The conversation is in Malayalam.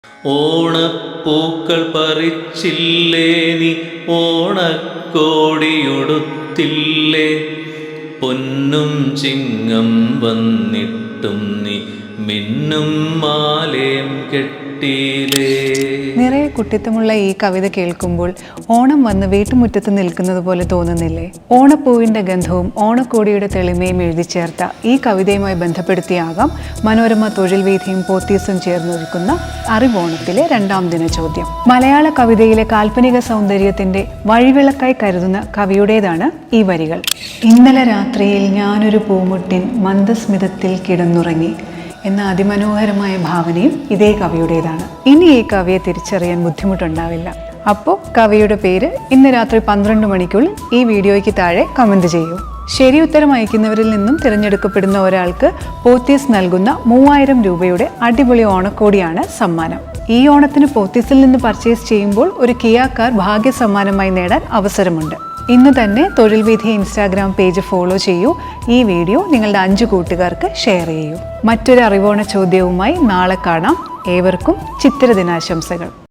ഓണപ്പൂക്കൾ പറിച്ചില്ലേ നീ, ഓണക്കോടിയുടുത്തില്ലേ, പൊന്നും ചിങ്ങം വന്നിട്ടും നീ മിന്നും മാലേം കെട്ടിയിലേ. നിറയെ കുട്ടിത്തമുള്ള ഈ കവിത കേൾക്കുമ്പോൾ ഓണം വന്ന് വീട്ടുമുറ്റത്ത് നിൽക്കുന്നത് പോലെ തോന്നുന്നില്ലേ? ഓണപ്പൂവിൻ്റെ ഗന്ധവും ഓണക്കോടിയുടെ തെളിമയും എഴുതി ചേർത്ത ഈ കവിതയുമായി ബന്ധപ്പെടുത്തിയാകാം മനോരമ തൊഴിൽ വീഥിയും പോത്തീസും ചേർന്നൊരുക്കുന്ന അറിവോണത്തിലെ രണ്ടാം ദിന ചോദ്യം. മലയാള കവിതയിലെ കാൽപ്പനിക സൗന്ദര്യത്തിന്റെ വഴിവിളക്കായി കരുതുന്ന കവിയുടേതാണ് ഈ വരികൾ. ഇന്നലെ രാത്രിയിൽ ഞാനൊരു പൂമുട്ടിൻ മന്ദസ്മിതത്തിൽ കിടന്നുറങ്ങി എന്ന അതിമനോഹരമായ ഭാവനയും ഇതേ കവിയുടേതാണ്. ഇനി ഈ കവിയെ തിരിച്ചറിയാൻ ബുദ്ധിമുട്ടുണ്ടാവില്ല. അപ്പോൾ കവിയുടെ പേര് ഇന്ന് രാത്രി 12 മണിക്കുള്ളിൽ ഈ വീഡിയോയ്ക്ക് താഴെ കമൻറ്റ് ചെയ്യൂ. ശരി ഉത്തരം അയക്കുന്നവരിൽ നിന്നും തിരഞ്ഞെടുക്കപ്പെടുന്ന ഒരാൾക്ക് പോത്തീസ് നൽകുന്ന 3000 രൂപയുടെ അടിപൊളി ഓണക്കോടിയാണ് സമ്മാനം. ഈ ഓണത്തിന് പോത്തീസിൽ നിന്ന് പർച്ചേസ് ചെയ്യുമ്പോൾ ഒരു കിയ കാർ ഭാഗ്യ സമ്മാനമായി നേടാൻ അവസരമുണ്ട്. ഇന്ന് തന്നെ തൊഴിൽ വീഥി ഇൻസ്റ്റാഗ്രാം പേജ് ഫോളോ ചെയ്യൂ. ഈ വീഡിയോ നിങ്ങളുടെ 5 കൂട്ടുകാർക്ക് ഷെയർ ചെയ്യൂ. മറ്റൊരു അറിവോണ ചോദ്യവുമായി നാളെ കാണാം. ഏവർക്കും ചിത്തിര ദിനാശംസകൾ.